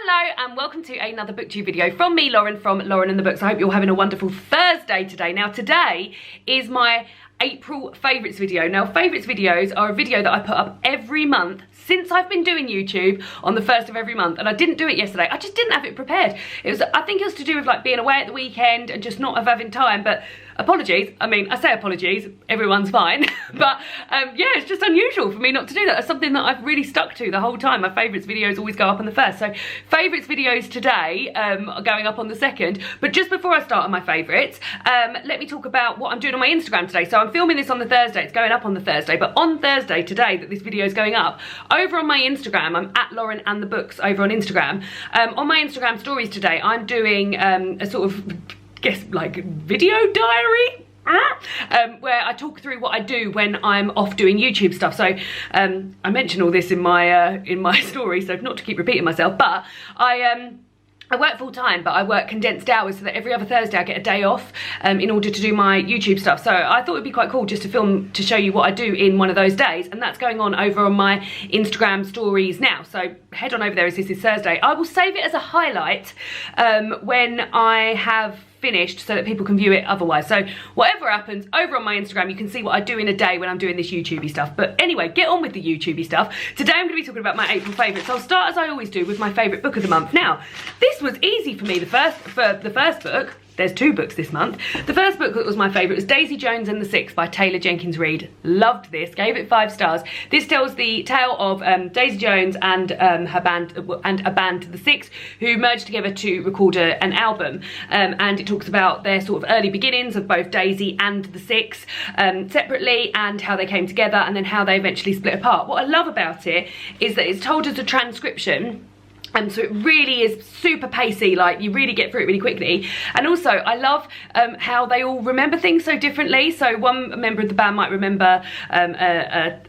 Hello and welcome to another booktube video from me, Lauren, from Lauren and the Books. I hope you're having a wonderful Thursday today. Now today is my April favourites video. Now favourites videos are a video that I put up every month since I've been doing YouTube on the 1st of every month, and I didn't do it yesterday. I just didn't have it prepared. I think it was to do with like being away at the weekend and just not having time, but apologies. I mean, I say apologies, everyone's fine. But yeah, it's just unusual for me not to do that. It's something that I've really stuck to the whole time. My favourites videos always go up on the 1st. So favourites videos today are going up on the 2nd. But just before I start on my favourites, let me talk about what I'm doing on my Instagram today. So I'm filming this on the Thursday, it's going up on the Thursday, but on Thursday today that this video is going up, over on my Instagram, I'm at Lauren and the Books over on Instagram. On my Instagram stories today, I'm doing a sort of, like video diary, where I talk through what I do when I'm off doing YouTube stuff. So I mention all this in my story, so not to keep repeating myself, but I work full time, but I work condensed hours so that every other Thursday I get a day off in order to do my YouTube stuff. So I thought it'd be quite cool just to film to show you what I do in one of those days, and that's going on over on my Instagram stories now. So head on over there as this is Thursday. I will save it as a highlight when I have finished so that people can view it otherwise. So whatever happens over on my Instagram, you can see what I do in a day when I'm doing this YouTubey stuff. But anyway, get on with the YouTubey stuff. Today I'm going to be talking about my April favourites. I'll start as I always do with my favourite book of the month. Now, this was easy for me for the first book. There's two books this month. The first book that was my favourite was Daisy Jones and the Six by Taylor Jenkins Reid. Loved this, gave it 5 stars. This tells the tale of Daisy Jones and her band, and a band, The Six, who merged together to record an album. And it talks about their sort of early beginnings of both Daisy and The Six separately, and how they came together, and then how they eventually split apart. What I love about it is that it's told as a transcription. So it really is super pacey, like you really get through it really quickly. And also I love how they all remember things so differently. So one member of the band might remember a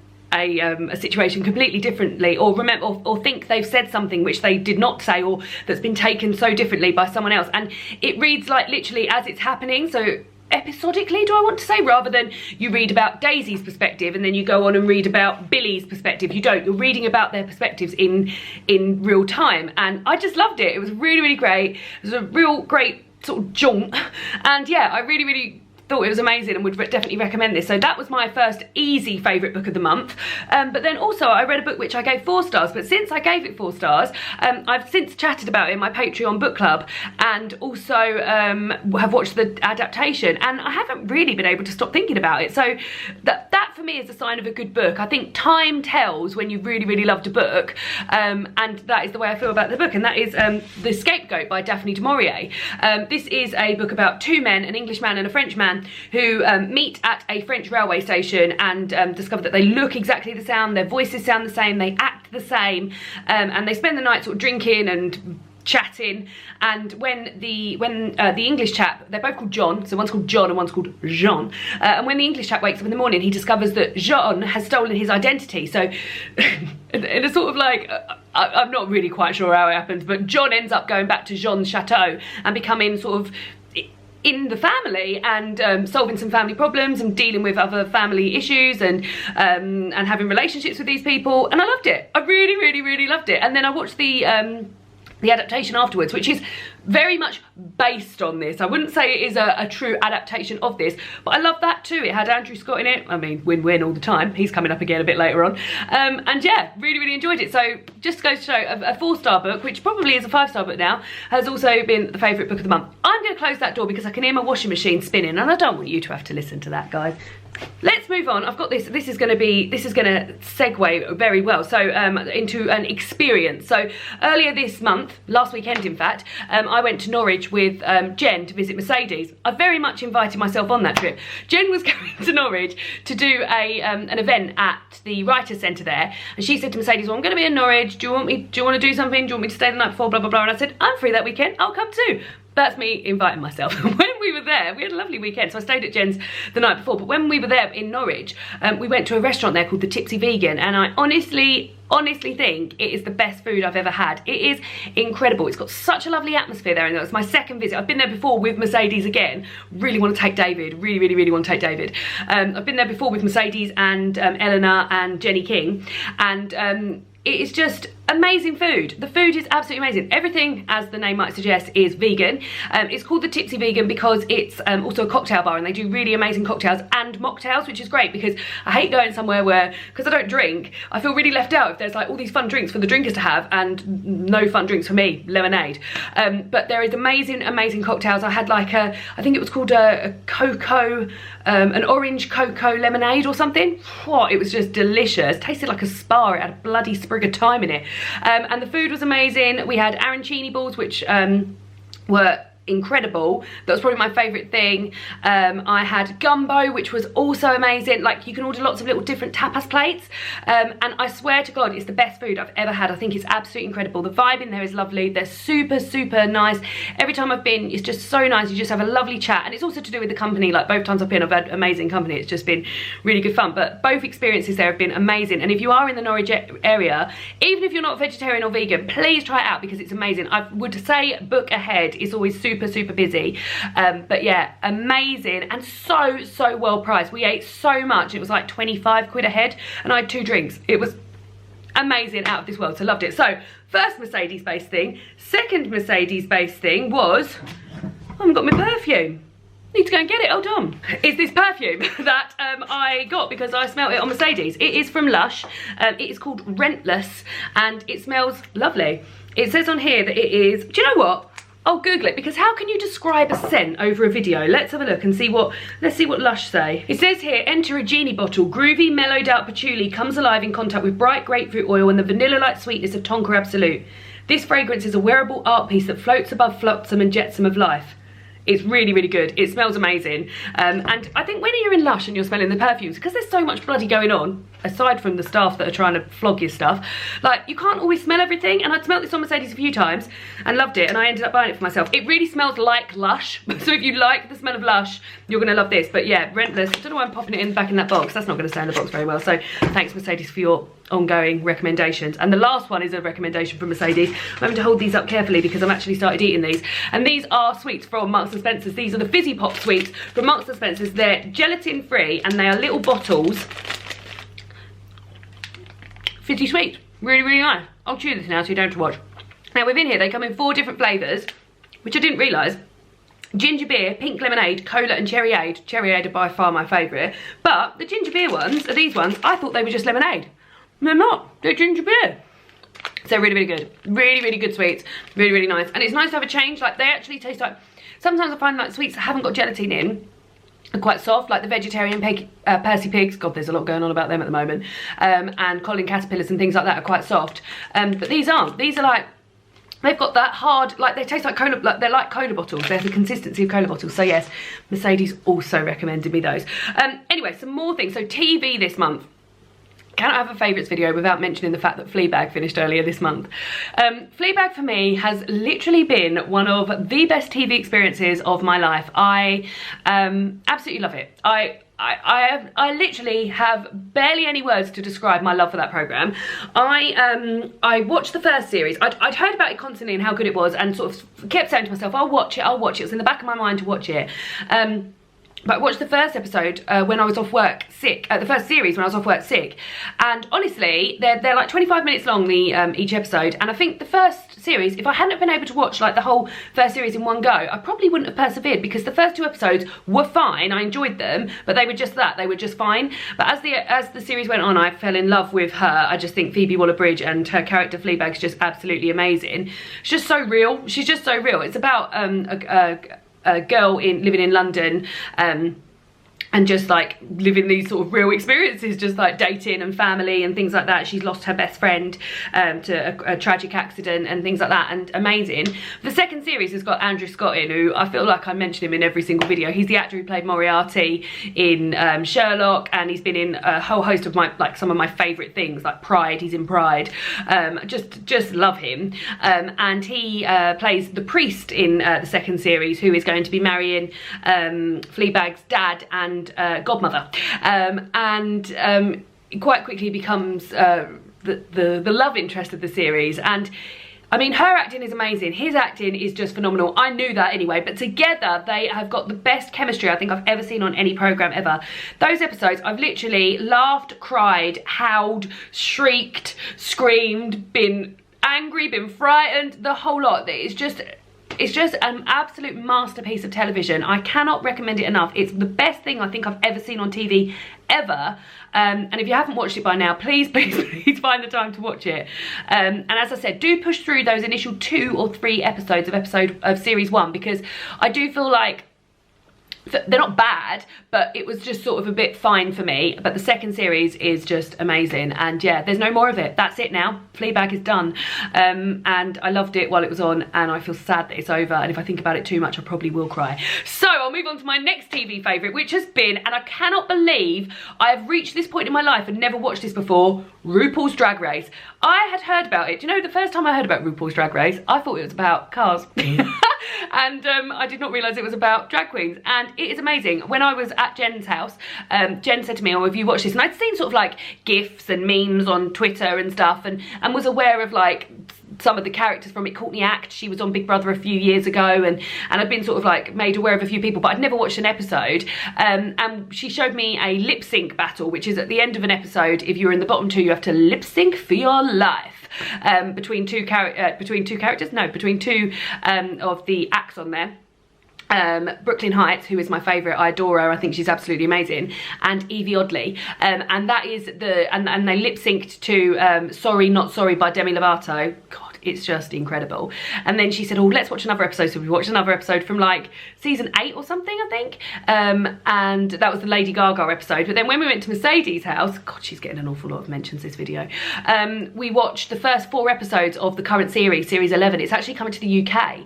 situation completely differently, or remember or think they've said something which they did not say, or that's been taken so differently by someone else. And it reads like literally as it's happening, so episodically, do I want to say, rather than you read about Daisy's perspective and then you go on and read about Billy's perspective. You don't, you're reading about their perspectives in real time, and I just loved it. It was really, really great. It was a real great sort of jaunt, and yeah, I really, really thought it was amazing and would definitely recommend this. So that was my first easy favourite book of the month. But then also I read a book which I gave 4 stars, but since I gave it 4 stars, I've since chatted about it in my Patreon book club, and also have watched the adaptation, and I haven't really been able to stop thinking about it. So that for me is a sign of a good book. I think time tells when you've really, really loved a book, and that is the way I feel about the book, and that is The Scapegoat by Daphne du Maurier. This is a book about 2 men, an Englishman and a Frenchman, who meet at a French railway station and discover that they look exactly the same, their voices sound the same, they act the same, and they spend the night sort of drinking and chatting. And when the English chap, they're both called John, so one's called John and one's called Jean, and when the English chap wakes up in the morning, he discovers that Jean has stolen his identity. So in a sort of like, I'm not really quite sure how it happens, but John ends up going back to Jean's chateau and becoming sort of in the family, and solving some family problems and dealing with other family issues, and having relationships with these people. And I loved it. I really, really, really loved it. And then I watched the adaptation afterwards, which is very much based on this. I wouldn't say it is a true adaptation of this, but I love that too. It had Andrew Scott in it. I mean, win-win all the time. He's coming up again a bit later on. And yeah, really, really enjoyed it. So just goes to show a 4-star book, which probably is a 5-star book now, has also been the favourite book of the month. I'm going to close that door because I can hear my washing machine spinning, and I don't want you to have to listen to that, guys. Let's move on. I've got this. This is going to segue very well. So into an experience. So earlier this month, last weekend in fact, I went to Norwich with Jen to visit Mercedes. I very much invited myself on that trip. Jen was going to Norwich to do an event at the Writers' Centre there, and she said to Mercedes, well, I'm going to be in Norwich. Do you want to do something? Do you want me to stay the night before? Blah blah blah. And I said, I'm free that weekend. I'll come too. That's me inviting myself. When we were there, we had a lovely weekend, so I stayed at Jen's the night before, but when we were there in Norwich, we went to a restaurant there called the Tipsy Vegan, and I honestly think it is the best food I've ever had. It is incredible. It's got such a lovely atmosphere there, and that was my second visit. I've been there before with Mercedes again. Really want to take David. Really, really, really want to take David. I've been there before with Mercedes and Eleanor and Jenny King, and it is just amazing food. The food is absolutely amazing. Everything, as the name might suggest, is vegan. It's called the Tipsy Vegan because it's also a cocktail bar, and they do really amazing cocktails and mocktails, which is great because I hate going somewhere where, because I don't drink, I feel really left out if there's like all these fun drinks for the drinkers to have and no fun drinks for me, lemonade. But there is amazing cocktails. I had like I think it was called a cocoa, an orange cocoa lemonade or something. What, it was just delicious. Tasted like a spa. It had a bloody sprig of thyme in it. And the food was amazing. We had arancini balls, which were incredible. That was probably my favourite thing. I had gumbo, which was also amazing. Like, you can order lots of little different tapas plates, and I swear to God, it's the best food I've ever had. I think it's absolutely incredible. The vibe in there is lovely. They're super nice. Every time I've been, it's just so nice. You just have a lovely chat, and it's also to do with the company. Like, both times I've been, I've had amazing company. It's just been really good fun. But both experiences there have been amazing. And if you are in the Norwich area, even if you're not vegetarian or vegan, please try it out because it's amazing. I would say book ahead. It's always super busy, but yeah, amazing and so well priced. We ate so much, it was like 25 quid a head, and I had 2 drinks. It was amazing, out of this world, so loved it. So first Mercedes-based thing. Second Mercedes-based thing was, I haven't got my perfume. Need to go and get it, hold on. It's this perfume that I got because I smelled it on Mercedes. It is from Lush. It is called Rentless, and it smells lovely. It says on here that it is, do you know what? I'll Google it, because how can you describe a scent over a video? Let's have a look and see what, let's see what Lush say. It says here, enter a genie bottle. Groovy, mellowed out patchouli comes alive in contact with bright grapefruit oil and the vanilla-like sweetness of Tonka Absolute. This fragrance is a wearable art piece that floats above flotsam and jetsam of life. It's really good. It smells amazing. And I think when you're in Lush and you're smelling the perfumes, because there's so much bloody going on, aside from the staff that are trying to flog your stuff, like, you can't always smell everything. And I'd smelt this on Mercedes a few times and loved it, and I ended up buying it for myself. It really smells like Lush. So if you like the smell of Lush, you're gonna love this. But yeah, Rentless. I don't know why I'm popping it back in that box. That's not gonna stay in the box very well. So thanks, Mercedes, for your ongoing recommendations. And the last one is a recommendation from Mercedes. I'm having to hold these up carefully because I've actually started eating these. And these are sweets from Marks & Spencer's. These are the Fizzy Pop sweets from Marks & Spencer's. They're gelatin free and they are little bottles. Fizzy sweets. Really nice. I'll chew this now so you don't have to watch. Now within here they come in 4 different flavours, which I didn't realise. Ginger beer, pink lemonade, cola and cherryade. Cherryade are by far my favourite. But the ginger beer ones, are these ones, I thought they were just lemonade. They're not, they're ginger beer. So really good. Really good sweets. Really nice. And it's nice to have a change. Like, they actually taste like, sometimes I find like sweets that haven't got gelatin in are quite soft, like the vegetarian Percy Pigs. God, there's a lot going on about them at the moment. And Colin Caterpillars and things like that are quite soft. But these aren't. These are like, they've got that hard, like, they taste like cola, like, they're like cola bottles. They're the consistency of cola bottles. So yes, Mercedes also recommended me those. Anyway, some more things. So TV this month. Cannot have a favourites video without mentioning the fact that Fleabag finished earlier this month. Fleabag for me has literally been one of the best TV experiences of my life. I absolutely love it. I literally have barely any words to describe my love for that programme. I watched the first series. I'd heard about it constantly and how good it was, and sort of kept saying to myself, I'll watch it. It was in the back of my mind to watch it. But I watched the first episode when I was off work sick, the first series when I was off work sick, and honestly, they're like 25 minutes long, each episode, and I think the first series, if I hadn't been able to watch like the whole first series in one go, I probably wouldn't have persevered, because the first 2 episodes were fine, I enjoyed them, but they were just that, they were just fine. But as the series went on, I fell in love with her. I just think Phoebe Waller-Bridge and her character Fleabag is just absolutely amazing. She's just so real. She's just so real. It's about a girl living in London, and just like living these sort of real experiences, just like dating and family and things like that. She's lost her best friend to a tragic accident and things like that, and amazing. The second series has got Andrew Scott in, who I feel like I mention him in every single video. He's the actor who played Moriarty in Sherlock, and he's been in a whole host of some of my favourite things, like Pride. He's in Pride. Just love him. And he plays the priest in the second series, who is going to be marrying Fleabag's dad and godmother, and quite quickly becomes the love interest of the series. And I mean, her acting is amazing, his acting is just phenomenal. I knew that anyway, but together they have got the best chemistry I think I've ever seen on any programme ever. Those episodes, I've literally laughed, cried, howled, shrieked, screamed, been angry, been frightened, the whole lot. It's just an absolute masterpiece of television. I cannot recommend it enough. It's the best thing I think I've ever seen on TV, ever. And if you haven't watched it by now, please find the time to watch it. And as I said, do push through those initial 2 or 3 episodes of series 1, because I do feel like they're not bad, but it was just sort of a bit fine for me. But the second series is just amazing, and yeah, there's no more of it. That's it now. Fleabag is done, and I loved it while it was on, and I feel sad that it's over, and if I think about it too much I probably will cry. So I'll move on to my next TV favourite, which has been, and I cannot believe I have reached this point in my life and never watched this before, RuPaul's Drag Race. I had heard about it. Do you know, the first time I heard about RuPaul's Drag Race, I thought it was about cars. And I did not realise it was about drag queens, and it is amazing. When I was at Jen's house, Jen said to me, oh, have you watched this? And I'd seen sort of like GIFs and memes on Twitter and stuff, and was aware of like some of the characters from it. Courtney Act, she was on Big Brother a few years ago, and I'd been sort of like made aware of a few people, but I'd never watched an episode. And she showed me a lip sync battle, which is at the end of an episode. If you're in the bottom 2, you have to lip sync for your life. Between two of the acts on there. Brooklyn Heights, who is my favourite, I adore her, I think she's absolutely amazing, and Evie Oddly, and that is and they lip synced to Sorry Not Sorry by Demi Lovato. God, it's just incredible. And then she said, oh, let's watch another episode. So we watched another episode from like season 8 or something, I think, and that was the Lady Gaga episode. But then when we went to Mercedes' house, God, she's getting an awful lot of mentions this video, we watched the first 4 episodes of the current series 11. It's actually coming to the UK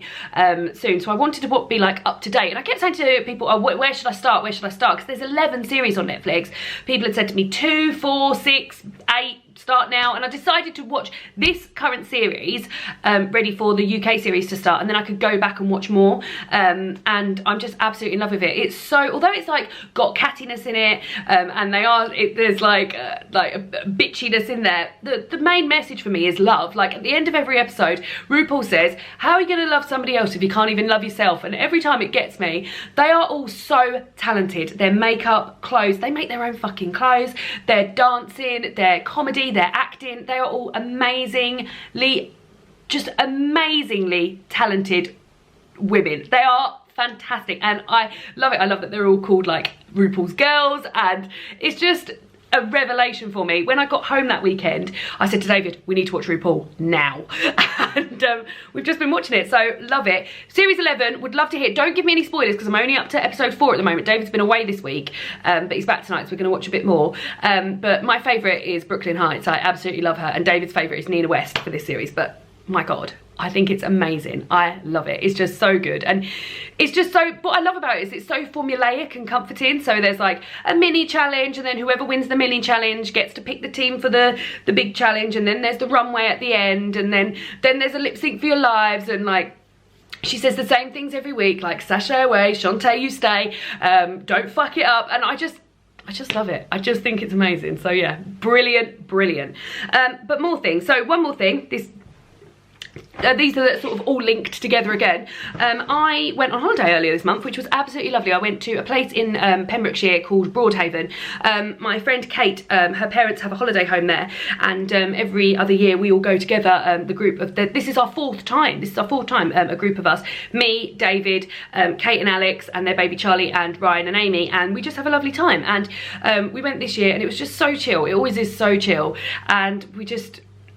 soon, so I wanted to be like up to date, and I kept saying to people, oh, where should I start, because there's 11 series on Netflix. People had said to me 2, 4, 6, 8, start now, and I decided to watch this current series ready for the UK series to start, and then I could go back and watch more, and I'm just absolutely in love with it. It's so, although it's like got cattiness in it, and there's like a bitchiness in there, the main message for me is love. Like at the end of every episode, RuPaul says, how are you going to love somebody else if you can't even love yourself? And every time it gets me. They are all so talented. Their makeup, clothes, they make their own fucking clothes, their dancing, their comedy, their acting, they are all amazingly talented women. They are fantastic, and I love it. I love that they're all called like RuPaul's Girls, and it's just a revelation for me. When I got home that weekend, I said to David, we need to watch RuPaul now. And we've just been watching it, so love it. Series 11, would love to hear. Don't give me any spoilers because I'm only up to episode 4 at the moment. David's been away this week, but he's back tonight, so we're going to watch a bit more. But my favourite is Brooklyn Heights. I absolutely love her, and David's favourite is Nina West for this series, but my God, I think it's amazing. I love it. It's just so good, and it's just so, what I love about it is it's so formulaic and comforting. So there's like a mini challenge, and then whoever wins the mini challenge gets to pick the team for the big challenge, and then there's the runway at the end, and then there's a lip sync for your lives, and like she says the same things every week, like sashay away, Shantae you stay, don't fuck it up, and I just love it. I just think it's amazing. So yeah, brilliant. But more things. So one more thing, these are sort of all linked together again. I went on holiday earlier this month, which was absolutely lovely. I went to a place in Pembrokeshire called Broadhaven. My friend Kate, her parents have a holiday home there, and every other year we all go together, the group of, this is our 4th time, a group of us, me, David, Kate and Alex, and their baby Charlie, and Ryan and Amy, and we just have a lovely time. And we went this year, and it was just so chill. It always is so chill, and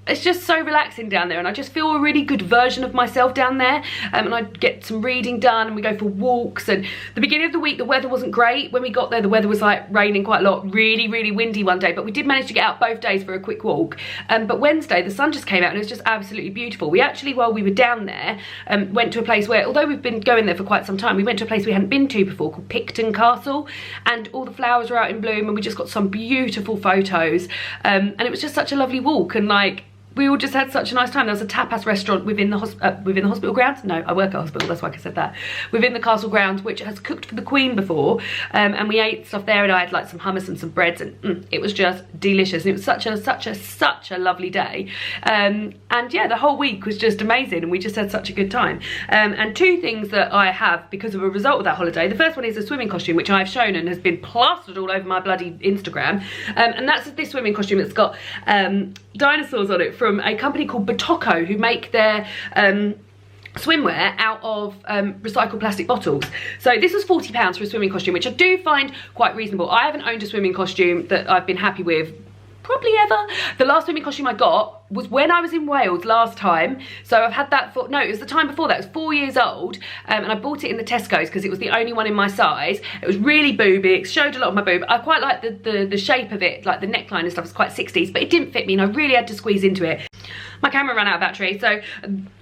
it's just so relaxing down there, and I just feel a really good version of myself down there, and I get some reading done, and we go for walks. And the beginning of the week the weather wasn't great. When we got there, the weather was like raining quite a lot, really windy one day, but we did manage to get out both days for a quick walk. But Wednesday the sun just came out, and it was just absolutely beautiful. We actually, while we were down there, went to a place where, although we've been going there for quite some time, we went to a place we hadn't been to before called Picton Castle, and all the flowers were out in bloom, and we just got some beautiful photos, and it was just such a lovely walk, and like we all just had such a nice time. There was a tapas restaurant within the hospital grounds. No, I work at a hospital, that's why I said that. Within the castle grounds, which has cooked for the Queen before, and we ate stuff there, and I had like some hummus and some breads, and it was just delicious. And it was such a lovely day, and yeah, the whole week was just amazing, and we just had such a good time. And 2 things that I have because of a result of that holiday. The first one is a swimming costume, which I've shown and has been plastered all over my bloody Instagram, and that's this swimming costume that's got dinosaurs on it from a company called Batoko, who make their swimwear out of recycled plastic bottles. So this was £40 for a swimming costume, which I do find quite reasonable. I haven't owned a swimming costume that I've been happy with probably ever. The last swimming costume I got was when I was in Wales last time. So I've had that for, no, it was the time before that. It was 4 years old, and I bought it in the Tesco's because it was the only one in my size. It was really booby, it showed a lot of my boob. I quite like the shape of it, like the neckline and stuff was quite 60s, but it didn't fit me and I really had to squeeze into it. My camera ran out of battery, so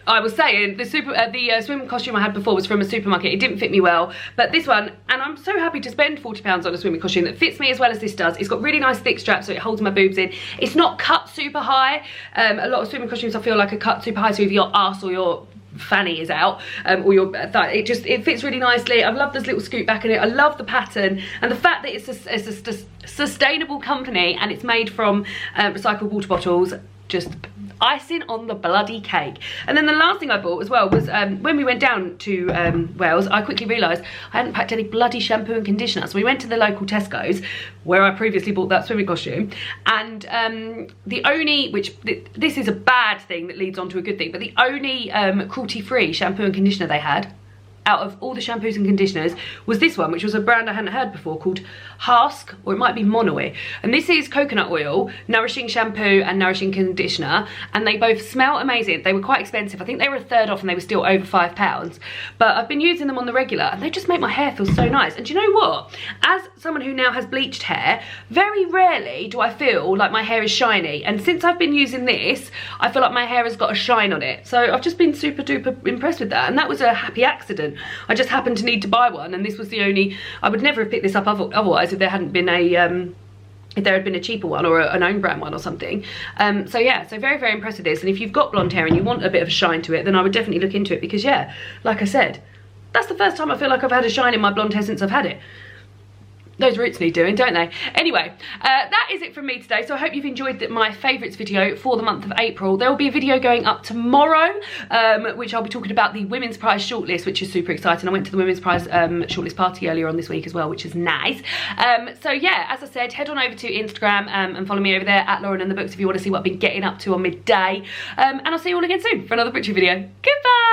I was saying the swim costume I had before was from a supermarket. It didn't fit me well, but this one, and I'm so happy to spend £40 on a swimming costume that fits me as well as this does. It's got really nice thick straps, so it holds my boobs in. It's not cut super high. A lot of swimming costumes I feel like are cut super high, so if your arse or your fanny is out, or your thigh, it fits really nicely. I love this little scoop back in it. I love the pattern and the fact that it's a sustainable company and it's made from recycled water bottles. Just icing on the bloody cake. And then the last thing I bought as well was when we went down to Wales, I quickly realised I hadn't packed any bloody shampoo and conditioner. So we went to the local Tesco's where I previously bought that swimming costume, and the only, this is a bad thing that leads on to a good thing, but the only cruelty-free shampoo and conditioner they had out of all the shampoos and conditioners was this one, which was a brand I hadn't heard before called Hask, or it might be Monoe. And this is coconut oil, nourishing shampoo and nourishing conditioner, and they both smell amazing. They were quite expensive. I think they were a third off and they were still over £5, but I've been using them on the regular and they just make my hair feel so nice. And do you know what? As someone who now has bleached hair, very rarely do I feel like my hair is shiny, and since I've been using this, I feel like my hair has got a shine on it. So I've just been super duper impressed with that, and that was a happy accident. I just happened to need to buy one, and this was the only, I would never have picked this up otherwise if there hadn't been a if there had been a cheaper one or an own brand one or something. So yeah, so very, very impressed with this. And if you've got blonde hair and you want a bit of a shine to it, then I would definitely look into it, because yeah, like I said, that's the first time I feel like I've had a shine in my blonde hair since I've had it. Those roots need doing, don't they? Anyway, that is it from me today. So I hope you've enjoyed my favourites video for the month of April. There will be a video going up tomorrow, which I'll be talking about the Women's Prize shortlist, which is super exciting. I went to the Women's Prize shortlist party earlier on this week as well, which is nice. So yeah, as I said, head on over to Instagram and follow me over there at Lauren and the Books if you want to see what I've been getting up to on midday. And I'll see you all again soon for another picture video. Goodbye!